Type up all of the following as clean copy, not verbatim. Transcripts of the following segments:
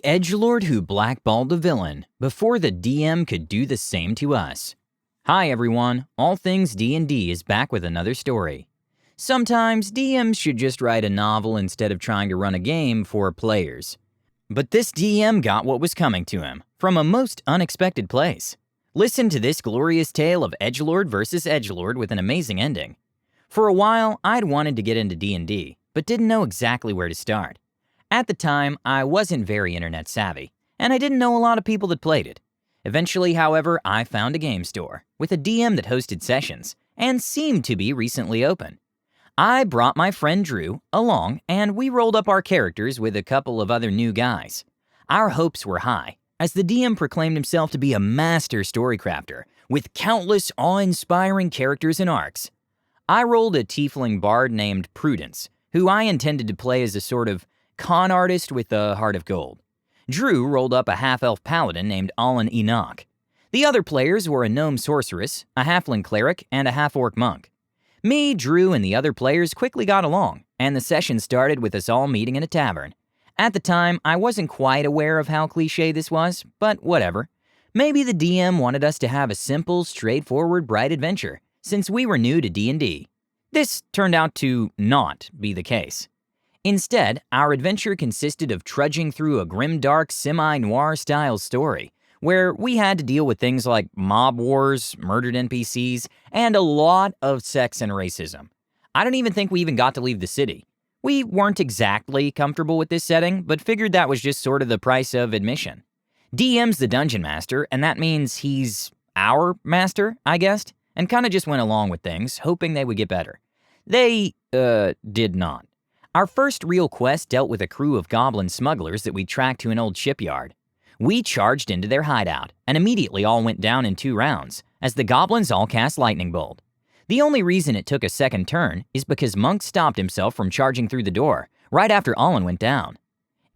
Edgelord who blackballed the villain before the DM could do the same to us. Hi everyone, All Things D&D is back with another story. Sometimes DMs should just write a novel instead of trying to run a game for players. But this DM got what was coming to him from a most unexpected place. Listen to this glorious tale of Edgelord versus Edgelord with an amazing ending. For a while, I'd wanted to get into D&D, but didn't know exactly where to start. At the time, I wasn't very internet savvy, and I didn't know a lot of people that played it. Eventually, however, I found a game store with a DM that hosted sessions and seemed to be recently open. I brought my friend Drew along, and we rolled up our characters with a couple of other new guys. Our hopes were high, as the DM proclaimed himself to be a master story crafter with countless awe-inspiring characters and arcs. I rolled a tiefling bard named Prudence, who I intended to play as a sort of con artist with a heart of gold. Drew rolled up a half-elf paladin named Alan Enoch. The other players were a gnome sorceress, a halfling cleric, and a half-orc monk. Me, Drew, and the other players quickly got along, and the session started with us all meeting in a tavern. At the time, I wasn't quite aware of how cliché this was, but whatever. Maybe the DM wanted us to have a simple, straightforward, bright adventure, since we were new to D&D. This turned out to not be the case. Instead, our adventure consisted of trudging through a grimdark, semi-noir style story, where we had to deal with things like mob wars, murdered NPCs, and a lot of sex and racism. I don't even think we even got to leave the city. We weren't exactly comfortable with this setting, but figured that was just sort of the price of admission. DM's the dungeon master, and that means he's our master, I guessed, and kinda just went along with things, hoping they would get better. They, did not. Our first real quest dealt with a crew of goblin smugglers that we tracked to an old shipyard. We charged into their hideout, and immediately all went down in 2 rounds, as the goblins all cast Lightning Bolt. The only reason it took a second turn is because Monk stopped himself from charging through the door, right after Olin went down.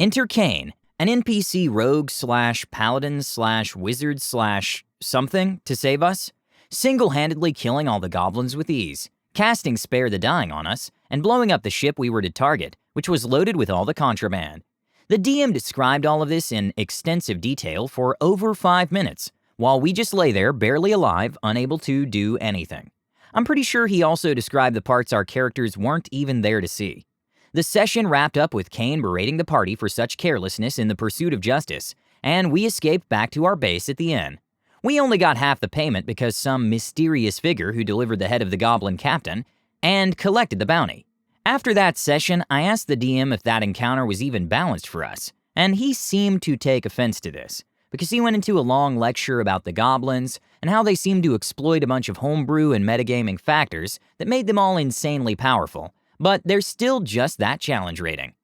Enter Kane, an NPC rogue/paladin/wizard/something to save us, single-handedly killing all the goblins with ease, casting Spare the Dying on us, and blowing up the ship we were to target, which was loaded with all the contraband. The DM described all of this in extensive detail for over 5 minutes, while we just lay there barely alive, unable to do anything. I'm pretty sure he also described the parts our characters weren't even there to see. The session wrapped up with Kane berating the party for such carelessness in the pursuit of justice, and we escaped back to our base at the inn. We only got half the payment because some mysterious figure who delivered the head of the goblin captain and collected the bounty. After that session, I asked the DM if that encounter was even balanced for us, and he seemed to take offense to this, because he went into a long lecture about the goblins and how they seemed to exploit a bunch of homebrew and metagaming factors that made them all insanely powerful, but they're still just that challenge rating.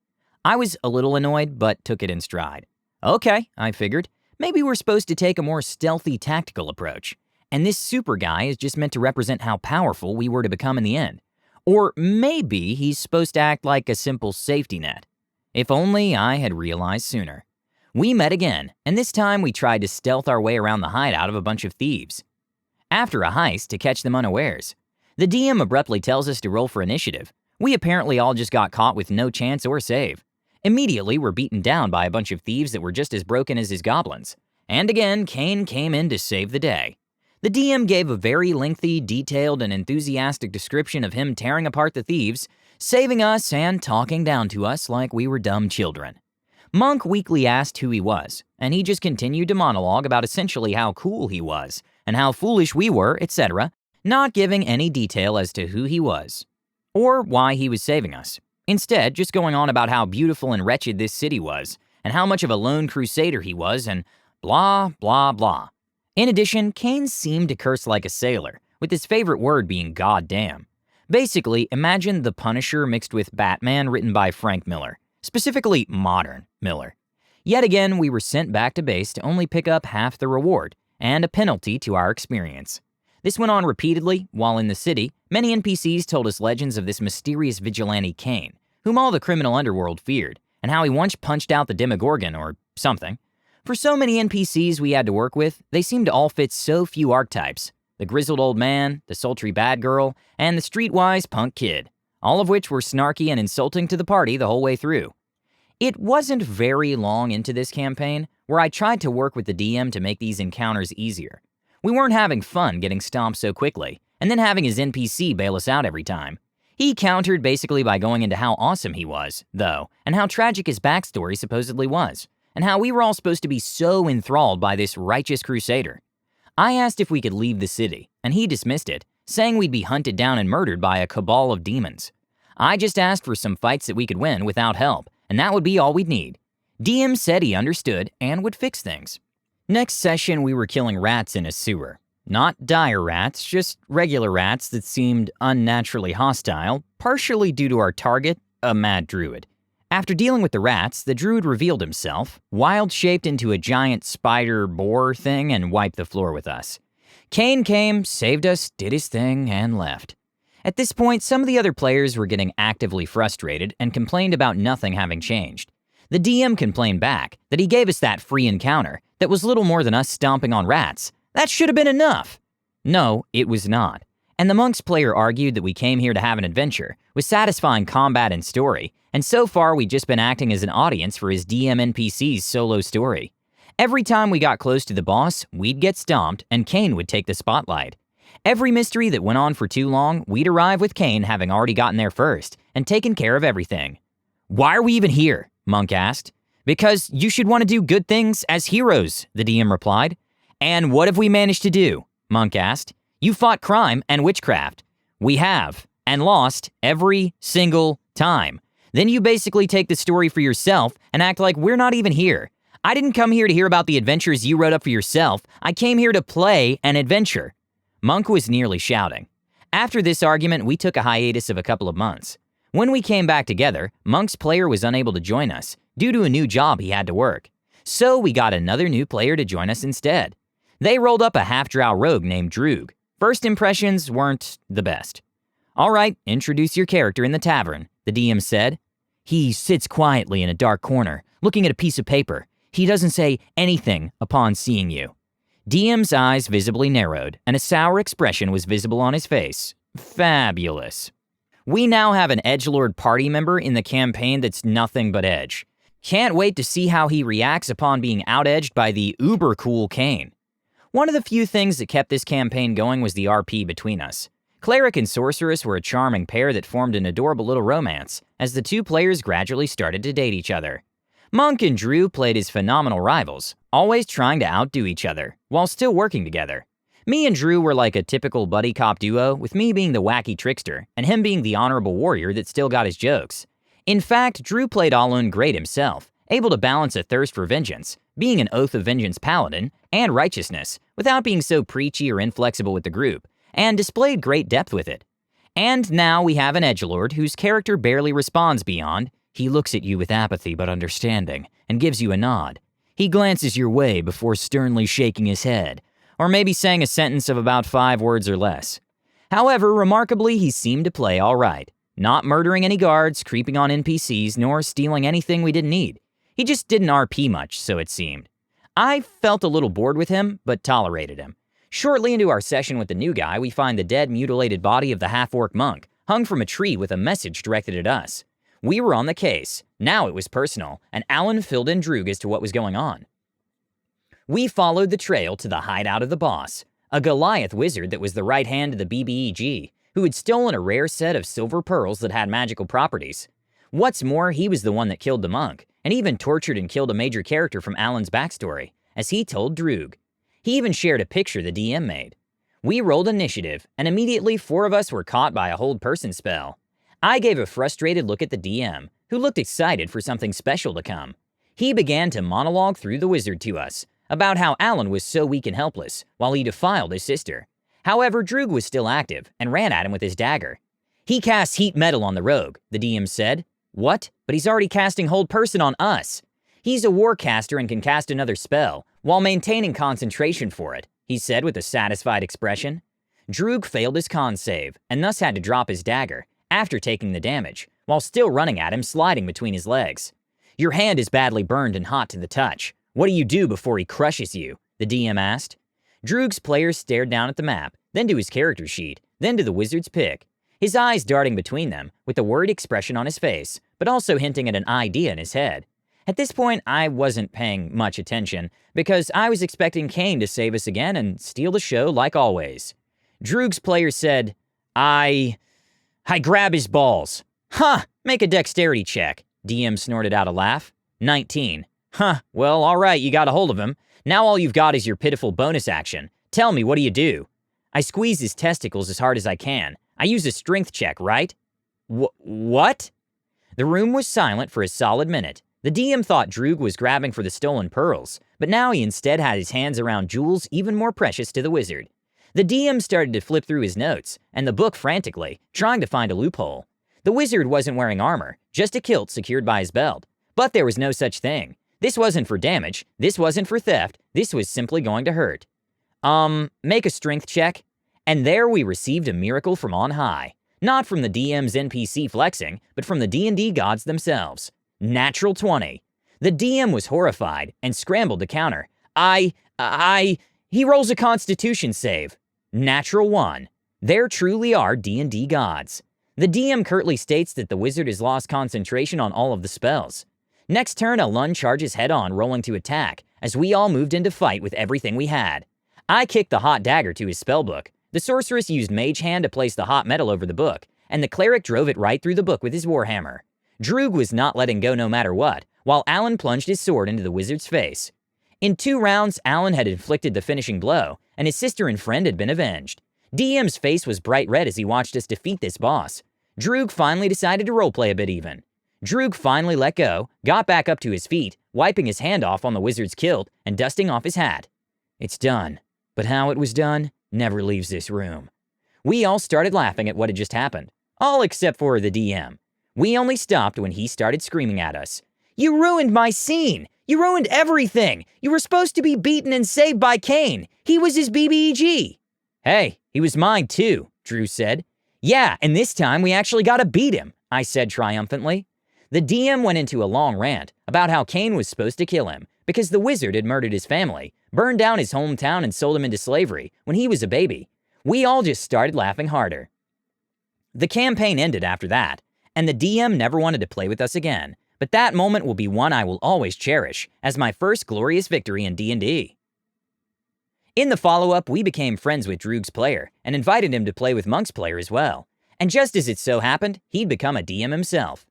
I was a little annoyed, but took it in stride. Okay, I figured, maybe we're supposed to take a more stealthy tactical approach, and this super guy is just meant to represent how powerful we were to become in the end. Or maybe he's supposed to act like a simple safety net. If only I had realized sooner. We met again, and this time we tried to stealth our way around the hideout of a bunch of thieves. After a heist to catch them unawares, the DM abruptly tells us to roll for initiative. We apparently all just got caught with no chance or save. Immediately, we're beaten down by a bunch of thieves that were just as broken as his goblins. And again, Kane came in to save the day. The DM gave a very lengthy, detailed, and enthusiastic description of him tearing apart the thieves, saving us and talking down to us like we were dumb children. Monk weakly asked who he was, and he just continued to monologue about essentially how cool he was, and how foolish we were, etc., not giving any detail as to who he was, or why he was saving us. Instead, just going on about how beautiful and wretched this city was, and how much of a lone crusader he was, and blah, blah, blah. In addition, Kane seemed to curse like a sailor, with his favorite word being goddamn. Basically, imagine The Punisher mixed with Batman written by Frank Miller, specifically modern Miller. Yet again, we were sent back to base to only pick up half the reward, and a penalty to our experience. This went on repeatedly. While in the city, many NPCs told us legends of this mysterious vigilante Kane, whom all the criminal underworld feared, and how he once punched out the Demogorgon or something. For so many NPCs we had to work with, they seemed to all fit so few archetypes. The grizzled old man, the sultry bad girl, and the streetwise punk kid, all of which were snarky and insulting to the party the whole way through. It wasn't very long into this campaign where I tried to work with the DM to make these encounters easier. We weren't having fun getting stomped so quickly, and then having his NPC bail us out every time. He countered basically by going into how awesome he was, though, and how tragic his backstory supposedly was, and how we were all supposed to be so enthralled by this righteous crusader. I asked if we could leave the city, and he dismissed it, saying we'd be hunted down and murdered by a cabal of demons. I just asked for some fights that we could win without help, and that would be all we'd need. DM said he understood and would fix things. Next session, we were killing rats in a sewer. Not dire rats, just regular rats that seemed unnaturally hostile, partially due to our target, a mad druid. After dealing with the rats, the druid revealed himself, wild-shaped into a giant spider boar thing, and wiped the floor with us. Kane came, saved us, did his thing, and left. At this point, some of the other players were getting actively frustrated and complained about nothing having changed. The DM complained back that he gave us that free encounter that was little more than us stomping on rats. That should have been enough. No, it was not. And the Monks player argued that we came here to have an adventure, with satisfying combat and story, and so far we'd just been acting as an audience for his DM NPC's solo story. Every time we got close to the boss, we'd get stomped and Kane would take the spotlight. Every mystery that went on for too long, we'd arrive with Kane having already gotten there first and taken care of everything. "Why are we even here?" Monk asked. "Because you should want to do good things as heroes," the DM replied. "And what have we managed to do?" Monk asked. "You fought crime and witchcraft." "We have, and lost every single time. Then you basically take the story for yourself and act like we're not even here. I didn't come here to hear about the adventures you wrote up for yourself. I came here to play an adventure." Monk was nearly shouting. After this argument, we took a hiatus of a couple of months. When we came back together, Monk's player was unable to join us due to a new job he had to work. So we got another new player to join us instead. They rolled up a half-drow rogue named Droog. First impressions weren't the best. "All right, introduce your character in the tavern," the DM said. "He sits quietly in a dark corner, looking at a piece of paper. He doesn't say anything upon seeing you." DM's eyes visibly narrowed, and a sour expression was visible on his face. Fabulous. We now have an Edgelord party member in the campaign that's nothing but edge. Can't wait to see how he reacts upon being out-edged by the uber-cool Kane. One of the few things that kept this campaign going was the RP between us. Cleric and Sorceress were a charming pair that formed an adorable little romance as the two players gradually started to date each other. Monk and Drew played as phenomenal rivals, always trying to outdo each other, while still working together. Me and Drew were like a typical buddy cop duo, with me being the wacky trickster, and him being the honorable warrior that still got his jokes. In fact, Drew played Alun great himself, able to balance a thirst for vengeance, being an Oath of Vengeance paladin, and righteousness, without being so preachy or inflexible with the group, and displayed great depth with it. And now we have an Edgelord whose character barely responds beyond, "He looks at you with apathy but understanding, and gives you a nod. He glances your way before sternly shaking his head," or maybe saying a sentence of about 5 words or less. However, remarkably, he seemed to play all right, not murdering any guards, creeping on NPCs, nor stealing anything we didn't need. He just didn't RP much, so it seemed. I felt a little bored with him, but tolerated him. Shortly into our session with the new guy, we find the dead, mutilated body of the half-orc monk, hung from a tree with a message directed at us. We were on the case. Now it was personal, and Alan filled in Droog as to what was going on. We followed the trail to the hideout of the boss, a Goliath wizard that was the right hand of the BBEG, who had stolen a rare set of silver pearls that had magical properties. What's more, he was the one that killed the monk, and even tortured and killed a major character from Alan's backstory, as he told Droog. He even shared a picture the DM made. We rolled initiative, and immediately 4 of us were caught by a hold person spell. I gave a frustrated look at the DM, who looked excited for something special to come. He began to monologue through the wizard to us, about how Alan was so weak and helpless, while he defiled his sister. However, Droog was still active, and ran at him with his dagger. "He casts heat metal on the rogue," the DM said. "What? But he's already casting hold person on us." "He's a warcaster and can cast another spell, while maintaining concentration for it," he said with a satisfied expression. Droog failed his con save, and thus had to drop his dagger, after taking the damage, while still running at him, sliding between his legs. "Your hand is badly burned and hot to the touch. What do you do before he crushes you?" the DM asked. Droog's player stared down at the map, then to his character sheet, then to the wizard's pick, his eyes darting between them, with a worried expression on his face, but also hinting at an idea in his head. At this point, I wasn't paying much attention, because I was expecting Kane to save us again and steal the show like always. Droog's player said, I grab his balls. Huh, make a dexterity check. DM snorted out a laugh. 19. Huh, well, alright, you got a hold of him. Now all you've got is your pitiful bonus action. Tell me, what do you do? I squeeze his testicles as hard as I can. I use a strength check, right? What? The room was silent for a solid minute. The DM thought Droog was grabbing for the stolen pearls, but now he instead had his hands around jewels even more precious to the wizard. The DM started to flip through his notes and the book frantically, trying to find a loophole. The wizard wasn't wearing armor, just a kilt secured by his belt. But there was no such thing. This wasn't for damage, this wasn't for theft, this was simply going to hurt. Make a strength check. And there we received a miracle from on high. Not from the DM's NPC flexing, but from the D&D gods themselves. Natural 20. The DM was horrified and scrambled to counter. He rolls a constitution save. Natural 1. There truly are D&D gods. The DM curtly states that the wizard has lost concentration on all of the spells. Next turn, a Lun charges head-on, rolling to attack, as we all moved into fight with everything we had. I kicked the hot dagger to his spellbook. The sorceress used Mage Hand to place the hot metal over the book, and the cleric drove it right through the book with his warhammer. Droog was not letting go no matter what, while Alan plunged his sword into the wizard's face. In 2 rounds, Alan had inflicted the finishing blow, and his sister and friend had been avenged. DM's face was bright red as he watched us defeat this boss. Droog finally decided to roleplay a bit even. Droog finally let go, got back up to his feet, wiping his hand off on the wizard's kilt and dusting off his hat. It's done, but how it was done never leaves this room. We all started laughing at what had just happened, all except for the DM. We only stopped when he started screaming at us. You ruined my scene! You ruined everything! You were supposed to be beaten and saved by Kane! He was his BBEG! Hey, he was mine too, Drew said. Yeah, and this time we actually got to beat him, I said triumphantly. The DM went into a long rant about how Kane was supposed to kill him because the wizard had murdered his family, burned down his hometown and sold him into slavery when he was a baby. We all just started laughing harder. The campaign ended after that, and the DM never wanted to play with us again, but that moment will be one I will always cherish as my first glorious victory in D&D. In the follow-up, we became friends with Droog's player and invited him to play with Monk's player as well. And just as it so happened, he'd become a DM himself.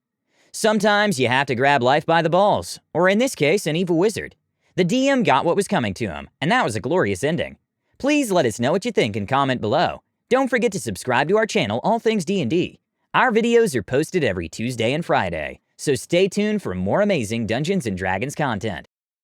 Sometimes you have to grab life by the balls, or in this case, an evil wizard. The DM got what was coming to him, and that was a glorious ending. Please let us know what you think and comment below. Don't forget to subscribe to our channel, All Things D&D. Our videos are posted every Tuesday and Friday, so stay tuned for more amazing Dungeons & Dragons content.